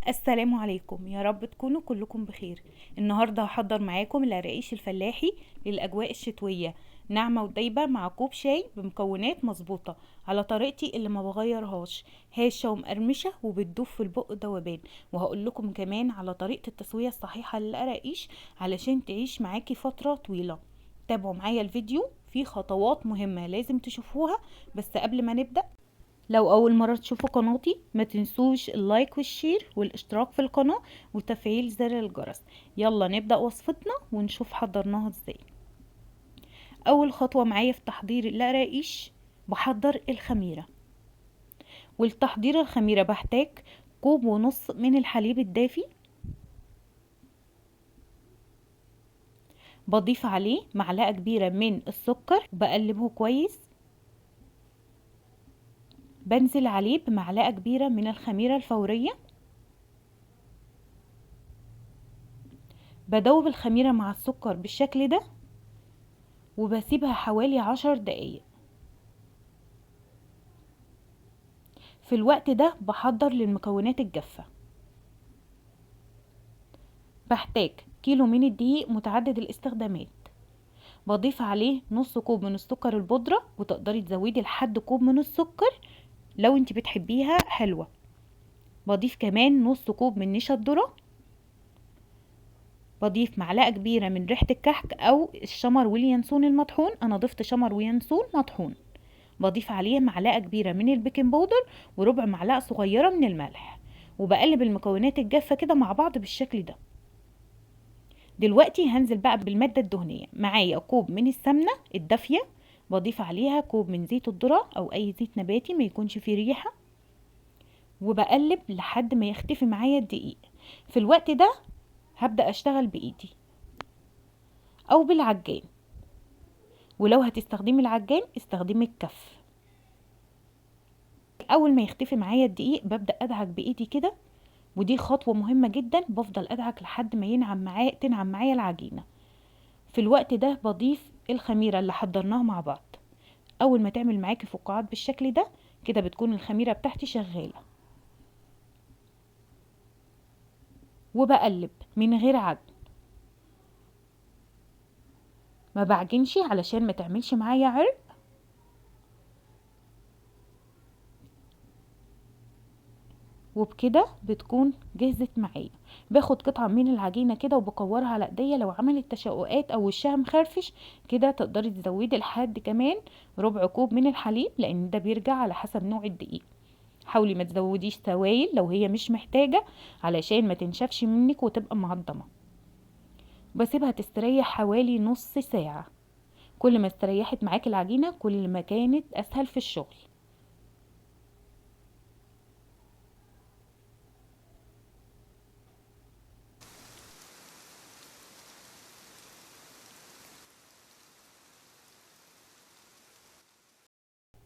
السلام عليكم، يا رب تكونوا كلكم بخير. النهارده هحضر معاكم القراقيش الفلاحي للاجواء الشتويه، ناعمه ودايبه مع كوب شاي بمكونات مظبوطه على طريقتي اللي ما بغيرهاش، هشه ومقرمشه وبتدوب في البق ذوبان. وهقول لكم كمان على طريقه التسويه الصحيحه للقراقيش علشان تعيش معاكي فتره طويله. تابعوا معايا الفيديو، فيه خطوات مهمه لازم تشوفوها. بس قبل ما نبدأ، لو اول مرة تشوفوا قناتي ما تنسوش اللايك والشير والاشتراك في القناة وتفعيل زر الجرس. يلا نبدأ وصفتنا ونشوف حضرناها ازاي. اول خطوة معايا في تحضير القراقيش، بحضر الخميرة. ولتحضير الخميرة بحتاج كوب ونص من الحليب الدافي، بضيف عليه معلقة كبيرة من السكر بقلبه كويس، بنزل عليه بمعلقة كبيرة من الخميرة الفورية، بدوب الخميرة مع السكر بالشكل ده وبسيبها حوالي 10 دقايق. في الوقت ده بحضر للمكونات الجافة. بحتاج كيلو من الدقيق متعدد الاستخدامات، بضيف عليه نص كوب من السكر البودرة، وتقدري تزودي لحد كوب من السكر لو انت بتحبيها حلوة. بضيف كمان نص كوب من نشا الذرة، بضيف معلقة كبيرة من ريحة الكحك او الشمر واليانسون المطحون، انا ضفت شمر ويانسون مطحون. بضيف عليه معلقة كبيرة من البيكنج باودر وربع معلقة صغيرة من الملح، وبقلب المكونات الجافة كده مع بعض بالشكل ده. دلوقتي هنزل بقى بالمادة الدهنية. معايا كوب من السمنة الدافية، بضيف عليها كوب من زيت الذرة او اي زيت نباتي ما يكونش فيه ريحة، وبقلب لحد ما يختفي معايا الدقيق. في الوقت ده هبدأ اشتغل بايدي او بالعجان، ولو هتستخدمي العجان استخدمي الكف. اول ما يختفي معايا الدقيق ببدأ ادعك بايدي كده، ودي خطوة مهمة جدا. بفضل ادعك لحد ما تنعم معايا العجينة. في الوقت ده بضيف الخميرة اللي حضرناها مع بعض. اول ما تعمل معاكي فقاعات بالشكل ده كده بتكون الخميرة بتاعتي شغالة، وبقلب من غير عجن. ما بعجنش علشان ما تعملش معايا عرق. وبكده بتكون جهزت معايا. باخد قطعة من العجينة كده وبكورها على ايديا، لو عملت تشققات او وشها مخرفش كده تقدري تزودي لحد كمان ربع كوب من الحليب، لان ده بيرجع على حسب نوع الدقيق. حاولي ما تزوديش سوائل لو هي مش محتاجة علشان ما تنشفش منك وتبقى معضمة. بسيبها تستريح حوالي نص ساعة. كل ما استريحت معاكي العجينة كل ما كانت اسهل في الشغل.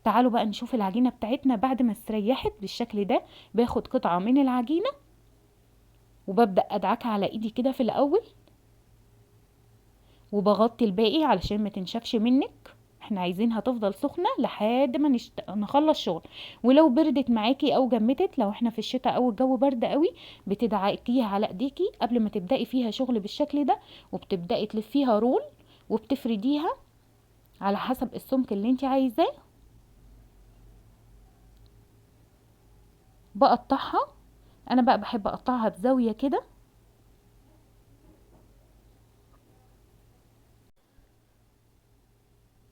تعالوا بقى نشوف العجينة بتاعتنا بعد ما استريحت بالشكل ده. باخد قطعة من العجينة وببدأ ادعكها على ايدي كده في الاول، وبغطي الباقي علشان ما تنشفش منك. احنا عايزينها تفضل سخنة لحد ما نخلص شغل. ولو بردت معاكي او جمدت، لو احنا في الشتاء او الجو برد قوي، بتدعكيها على ايديكي قبل ما تبدأي فيها شغل بالشكل ده، وبتبدأي تلفيها رول وبتفرديها على حسب السمك اللي انت عايزاه. بقطعها. انا بقى بحب اقطعها بزاوية كده.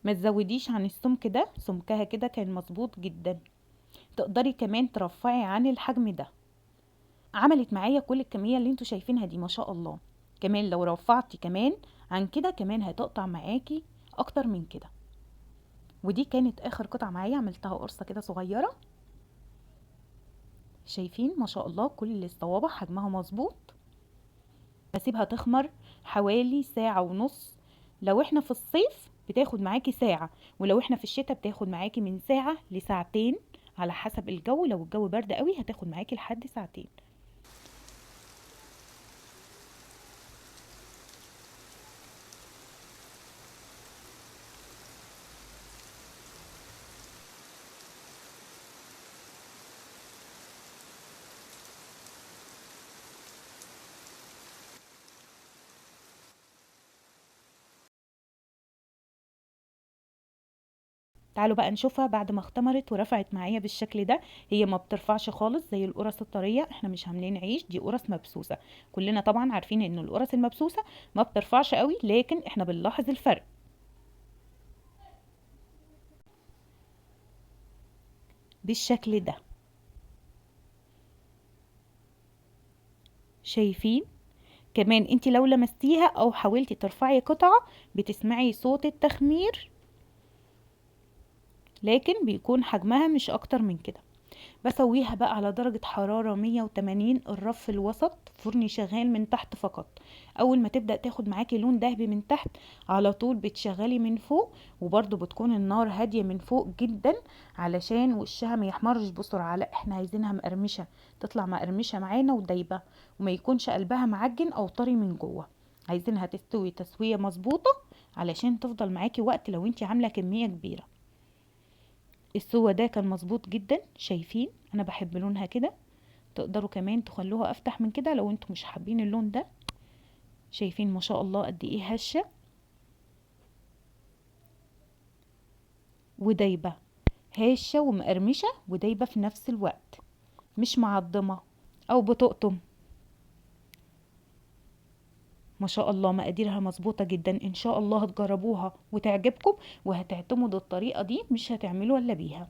ما تزوديش عن السمك ده، سمكها كده كان مظبوط جدا. تقدري كمان ترفعي عن الحجم ده. عملت معايا كل الكمية اللي انتوا شايفينها دي ما شاء الله. كمان لو رفعتي كمان عن كده كمان هتقطع معاكي اكتر من كده. ودي كانت اخر قطعة معايا، عملتها قرصة كده صغيرة. شايفين ما شاء الله كل الصوابع حجمها مظبوط. بسيبها تخمر حوالي ساعة ونص. لو احنا في الصيف بتاخد معاكي ساعة، ولو احنا في الشتاء بتاخد معاكي من ساعة لساعتين على حسب الجو. لو الجو برد قوي هتاخد معاكي لحد ساعتين. تعالوا بقى نشوفها بعد ما اختمرت ورفعت معايا بالشكل ده. هي ما بترفعش خالص زي القرص الطريه، احنا مش عاملين عيش، دي قرص مبسوسه. كلنا طبعا عارفين ان القرص المبسوسه ما بترفعش قوي، لكن احنا بنلاحظ الفرق بالشكل ده. شايفين؟ كمان انت لو لمستيها او حاولتي ترفعي قطعة بتسمعي صوت التخمير، لكن بيكون حجمها مش اكتر من كده. بسويها بقى على درجة حرارة 180، الرف الوسط، فرني شغال من تحت فقط. اول ما تبدأ تاخد معاكي لون دهبي من تحت على طول بتشغلي من فوق، وبرضو بتكون النار هادية من فوق جدا علشان وشها ما يحمرش بسرعة. لا، احنا عايزينها مقرمشة، تطلع مقرمشة معانا ودايبة، وما يكونش قلبها معجن او طري من جوه. عايزينها تستوي تسوية مظبوطة علشان تفضل معاكي وقت لو انتي عاملة كمية كبيرة. السوا ده كان مظبوط جدا. شايفين؟ انا بحب لونها كده، تقدروا كمان تخلوها افتح من كده لو انتم مش حابين اللون ده. شايفين ما شاء الله قد ايه هشة ودايبة، هشة ومقرمشة ودايبة في نفس الوقت، مش معضمة او بتقطم. ما شاء الله مقاديرها مظبوطة جدا. ان شاء الله هتجربوها وتعجبكم وهتعتمدوا الطريقة دي، مش هتعملوا الا بيها.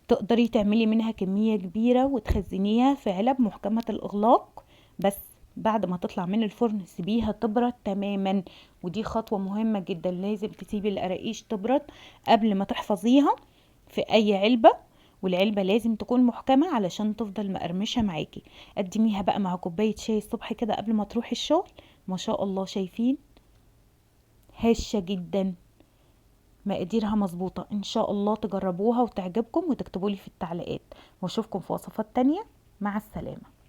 تقدري تعملي منها كمية كبيرة وتخزنيها في علب محكمة الإغلاق، بس بعد ما تطلع من الفرن سيبيها تبرد تماما. ودي خطوة مهمة جدا، لازم تسيبي القراقيش تبرد قبل ما تحفظيها في أي علبة، والعلبة لازم تكون محكمة علشان تفضل مقرمشة معاكي. قدميها بقى مع كوباية شاي الصبح كده قبل ما تروحي الشغل. ما شاء الله شايفين؟ هشة جدا، مقاديرها مظبوطة. ان شاء الله تجربوها وتعجبكم وتكتبوا لي في التعليقات، واشوفكم في وصفات تانية. مع السلامة.